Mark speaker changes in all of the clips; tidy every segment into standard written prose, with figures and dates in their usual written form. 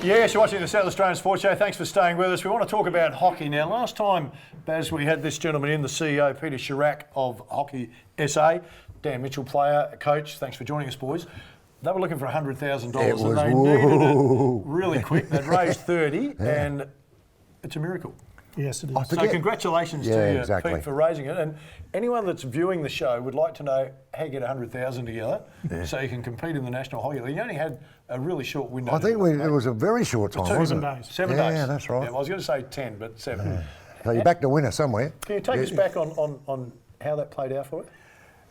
Speaker 1: Yes, you're watching the South Australian Sports Show. Thanks for staying with us. We want to talk about hockey now. Last time, Baz, we had this gentleman in, the CEO, Peter Churack of Hockey SA, Dan Mitchell, player, coach. Thanks for joining us, boys. They were looking for $100,000 and they needed it really quick. They'd raised 30 and it's a miracle.
Speaker 2: Yes, it is.
Speaker 1: So congratulations to you, Pete, for raising it. And anyone that's viewing the show would like to know how you get 100,000 together so you can compete in the National Hockey League. You only had a really short window.
Speaker 3: I think it was a very short time, wasn't it?
Speaker 2: 7 days.
Speaker 1: 7 days.
Speaker 3: Yeah, that's right.
Speaker 1: Yeah, well, I was going to say 10, but 7. Yeah.
Speaker 3: So you're back to winner somewhere.
Speaker 1: Can you take us back on how that played out for you?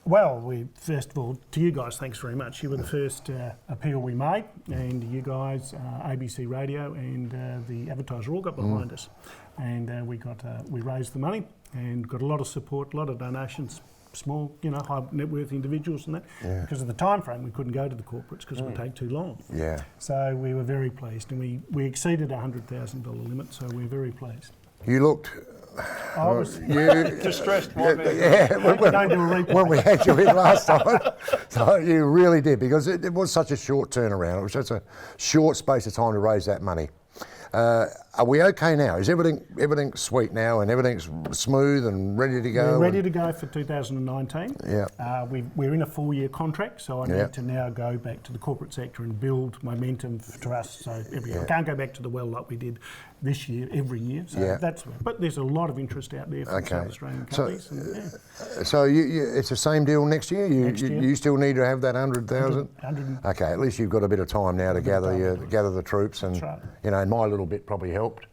Speaker 2: Well, first of all, to you guys, thanks very much. You were the first appeal we made, and you guys, ABC Radio and the advertiser all got behind us. And we raised the money and got a lot of support, a lot of donations, small, high net worth individuals and that. Yeah. Because of the time frame, we couldn't go to the corporates because it would take too long.
Speaker 3: Yeah.
Speaker 2: So we were very pleased, and we exceeded our $100,000 limit, so we're very pleased.
Speaker 3: You looked...
Speaker 2: I was
Speaker 1: distressed.
Speaker 3: When we had you in last time, so you really did, because it was such a short turnaround. It was such a short space of time to raise that money. Are we okay now? Is everything sweet now and everything's smooth and ready to go?
Speaker 2: We're ready to go for 2019.
Speaker 3: Yeah.
Speaker 2: We're in a 4-year contract, so I need to now go back to the corporate sector and build momentum to us. So every year. I can't go back to the well like we did this year, every year. So but there's a lot of interest out there from South Australian companies.
Speaker 3: So it's the same deal next year? You still need to have that 100,000?
Speaker 2: 100.
Speaker 3: Okay, at least you've got a bit of time now to gather the troops, and and my little bit probably helped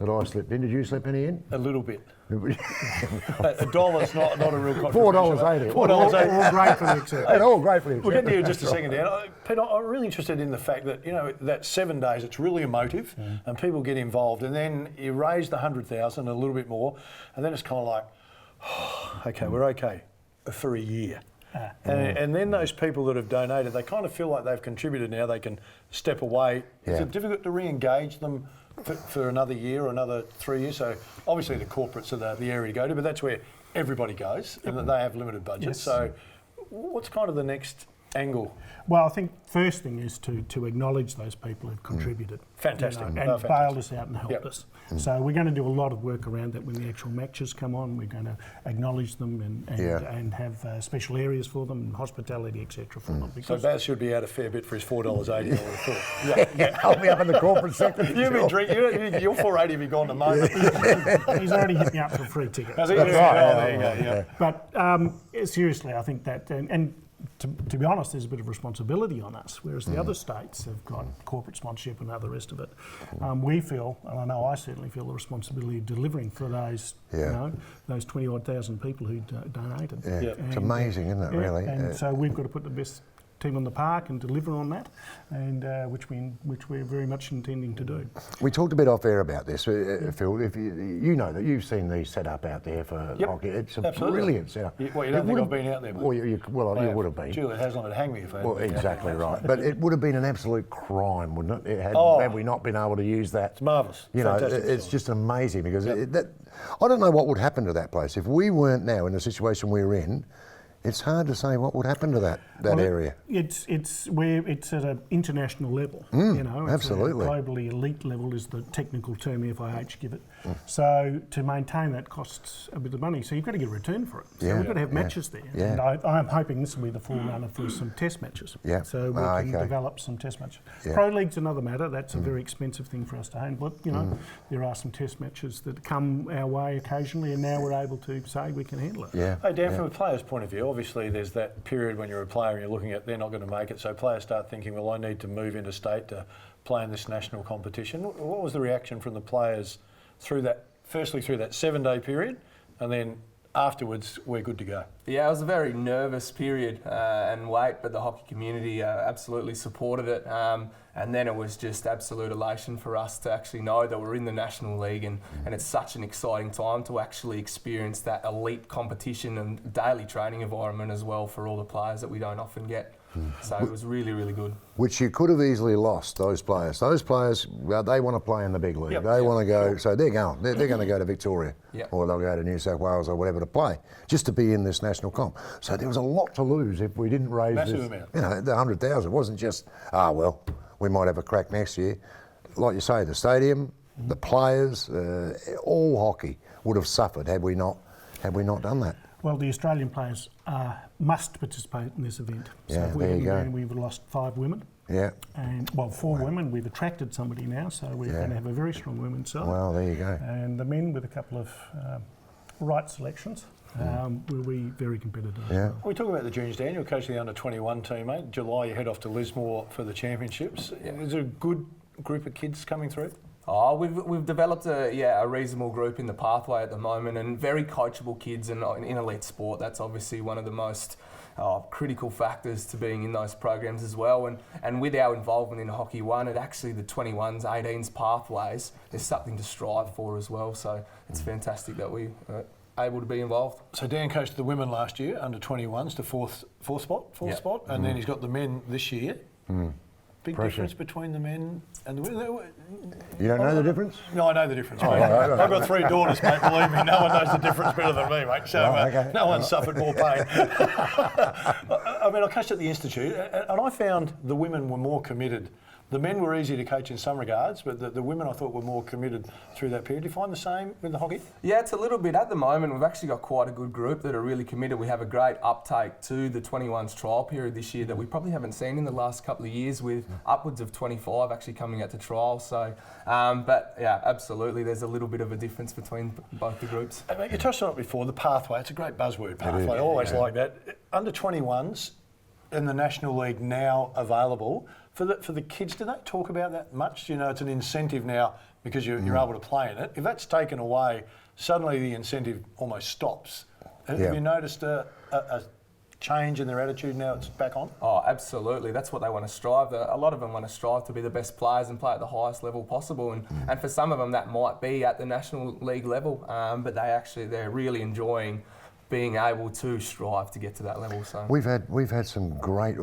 Speaker 3: that I slipped in. Did you slip any in?
Speaker 1: A little bit. $1's not a real contribution.
Speaker 3: $4.80.
Speaker 1: $4.80.
Speaker 2: All great for the accept.
Speaker 3: All great for the accept.
Speaker 1: We'll get to you in just a second, Dan. Peter, I'm really interested in the fact that, that 7 days, it's really emotive and people get involved, and then you raise the 100,000 a little bit more, and then it's kind of like, okay, we're okay for a year. And then those people that have donated, they kind of feel like they've contributed now, they can step away. Is it difficult to re-engage them for another year or another 3 years? So obviously the corporates are the area to go to, but that's where everybody goes, and they have limited budgets. Yes. So what's kind of the next angle?
Speaker 2: Well, I think first thing is to acknowledge those people who've contributed.
Speaker 1: Fantastic.
Speaker 2: And bailed us out and helped us. So we're going to do a lot of work around that when the actual matches come on. We're going to acknowledge them and have special areas for them, and hospitality, etc. for them.
Speaker 1: So Baz should be out a fair bit for his $4.80. I would have thought.
Speaker 3: I'll be up in the corporate sector.
Speaker 1: You've been drinking. Your $4.80 will be gone tomorrow.
Speaker 2: He's already hit me up for a free ticket.
Speaker 1: That's right. There you go.
Speaker 2: But seriously, I think that and to be honest, there's a bit of responsibility on us, whereas the other states have got corporate sponsorship and the rest of it. We feel, and I know I certainly feel, the responsibility of delivering for those, those 20-odd thousand people who donated.
Speaker 3: Yeah. It's amazing, isn't it, really?
Speaker 2: And so we've got to put the best team on the park and deliver on that, and which we're very much intending to do.
Speaker 3: We talked a bit off air about this, Phil. If you know that you've seen these set up out there for hockey. It's a brilliant setup.
Speaker 1: Well, you don't think I've been out there, mate?
Speaker 3: Well, you would have been.
Speaker 1: Julie Haslam would hang me if I had.
Speaker 3: Well, exactly right. But it would have been an absolute crime, wouldn't it? Had we not been able to use that.
Speaker 1: It's marvellous.
Speaker 3: It's just amazing, because I don't know what would happen to that place if we weren't now in the situation we're in. It's hard to say what would happen to that area.
Speaker 2: It's at an international level,
Speaker 3: absolutely.
Speaker 2: Globally elite level is the technical term FIH give it. So to maintain that costs a bit of money. So you've got to get a return for it. So we've got to have matches there. Yeah. And I'm hoping this will be the full runner for some test matches. Yeah. So we can develop some test matches. Yeah. Pro League's another matter. That's a very expensive thing for us to handle. But there are some test matches that come our way occasionally, and now we're able to say we can handle it.
Speaker 3: Yeah.
Speaker 1: Hey Dan, from a player's point of view, obviously there's that period when you're a player and you're looking at they're not going to make it, so players start thinking, well, I need to move interstate to play in this national competition. What was the reaction from the players through that 7-day period, and then afterwards we're good to go?
Speaker 4: Yeah, it was a very nervous period and wait, but the hockey community absolutely supported it. And then it was just absolute elation for us to actually know that we're in the National League, and it's such an exciting time to actually experience that elite competition and daily training environment as well for all the players that we don't often get. So it was really, really good.
Speaker 3: Which you could have easily lost, those players. Those players, they want to play in the big league. They want to go, so they're going. They're going to go to Victoria, or they'll go to New South Wales or whatever to play, just to be in this national comp. So there was a lot to lose if we didn't raise
Speaker 1: massive amount.
Speaker 3: The 100,000. It wasn't just, well, we might have a crack next year. like you say, the stadium, the players, all hockey would have suffered had we not done that.
Speaker 2: Well, the Australian players must participate in this event. So
Speaker 3: Yeah,
Speaker 2: if we
Speaker 3: there you
Speaker 2: hadn't
Speaker 3: go.
Speaker 2: been, we've lost 5 women.
Speaker 3: Yeah.
Speaker 2: And, well, 4 women. We've attracted somebody now, so we're going to have a very strong women's side.
Speaker 3: Well, there you go.
Speaker 2: And the men, with a couple of right selections, will be very competitive.
Speaker 3: Yeah.
Speaker 1: We talk about the juniors, Dan. You're coaching the under-21 team, mate. July, you head off to Lismore for the championships. Is there a good group of kids coming through?
Speaker 4: Oh, we've developed a reasonable group in the pathway at the moment, and very coachable kids in elite sport. That's obviously one of the most critical factors to being in those programs as well. And with our involvement in Hockey One, it actually the 21s, 18s pathways, there's something to strive for as well. So it's fantastic that we are able to be involved.
Speaker 1: So Dan coached the women last year, under-21s to fourth spot, and then he's got the men this year. Big difference between the men and the women.
Speaker 3: You don't know the difference?
Speaker 1: No, I know the difference.
Speaker 3: Oh,
Speaker 1: mate.
Speaker 3: right.
Speaker 1: I've got 3 daughters, mate. Believe me, no one knows the difference better than me, mate. So
Speaker 3: okay.
Speaker 1: no one suffered more pain. I mean, I coached at the Institute, and I found the women were more committed. The men were easy to coach in some regards, but the women I thought were more committed through that period. Do you find the same with the hockey?
Speaker 4: Yeah, it's a little bit. At the moment, we've actually got quite a good group that are really committed. We have a great uptake to the 21s trial period this year that we probably haven't seen in the last couple of years, with upwards of 25 actually coming out to trial. So, but yeah, absolutely, there's a little bit of a difference between both the groups.
Speaker 1: You touched on it before, the pathway. It's a great buzzword, pathway. I always like that. Under 21s in the National League now available. For the kids, do they talk about that much? You know, it's an incentive now because you're able to play in it. If that's taken away, suddenly the incentive almost stops. Have you noticed a change in their attitude now it's back on?
Speaker 4: Oh, absolutely. That's what they want to strive. A lot of them want to strive to be the best players and play at the highest level possible. And for some of them, that might be at the National League level, but they're really enjoying being able to strive to get to that level. So
Speaker 3: we've had some great.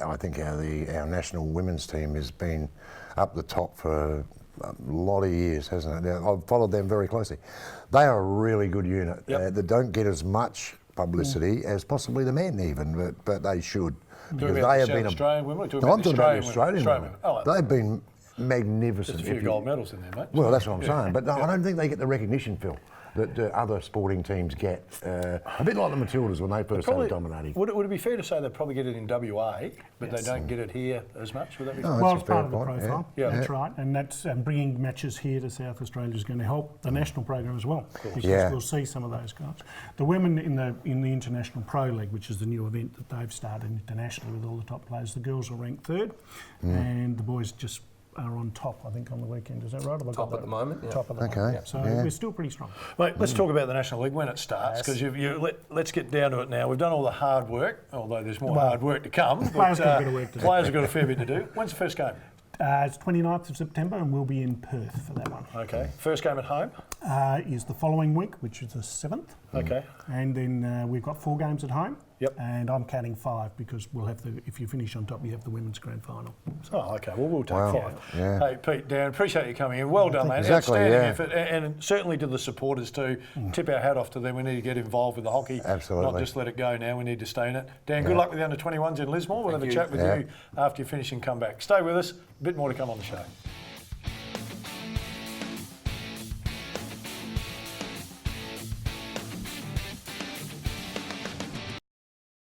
Speaker 3: I think our national women's team has been up the top for a lot of years, hasn't it? I've followed them very closely. They are a really good unit. That don't get as much publicity as possibly the men even, but they should.
Speaker 1: Because they have been Australian women.
Speaker 3: I'm talking about the Australian women.
Speaker 1: Oh,
Speaker 3: they've been magnificent.
Speaker 1: Just a few gold medals in there, mate.
Speaker 3: Well, that's what I'm saying. But no, I don't think they get the recognition, Phil, that other sporting teams get. A bit like the Matildas when they first started dominating.
Speaker 1: Would it be fair to say they probably get it in WA, but they don't get it here as much? Would that be
Speaker 2: Well, it's part of the profile.
Speaker 1: Yeah.
Speaker 2: That's right. And that's bringing matches here to South Australia is going to help the national program as well, because we'll see some of those guys. The women in the International Pro League, which is the new event that they've started internationally with all the top players, the girls are ranked 3rd, and the boys just are on top, I think, on the weekend. Is that right?
Speaker 4: Top at the moment, yeah.
Speaker 2: Top at the moment. Yeah. So we're still pretty strong.
Speaker 1: Mate, let's talk about the National League when it starts, because let's get down to it now. We've done all the hard work, although there's more hard work to come.
Speaker 2: Players got a bit of work to do.
Speaker 1: Players have got a fair bit to do. When's the first game?
Speaker 2: It's 29th of September, and we'll be in Perth for that one.
Speaker 1: Okay. First game at home?
Speaker 2: Is the following week, which is the 7th.
Speaker 1: Okay.
Speaker 2: And then we've got 4 games at home.
Speaker 1: Yep.
Speaker 2: And I'm counting 5 because we'll have if you finish on top, you have the women's grand final.
Speaker 1: Oh, okay. Well, we'll take 5.
Speaker 3: Yeah.
Speaker 1: Hey, Pete, Dan, appreciate you coming in. Well done, mate.
Speaker 3: Exactly,
Speaker 1: Outstanding
Speaker 3: yeah.
Speaker 1: effort. And certainly to the supporters too. Tip our hat off to them. We need to get involved with the hockey.
Speaker 3: Absolutely.
Speaker 1: Not just let it go now. We need to stay in it. Dan, good luck with the under-21s in Lismore. We'll have a chat with you after you finish and come back. Stay with us. A bit more to come on the show.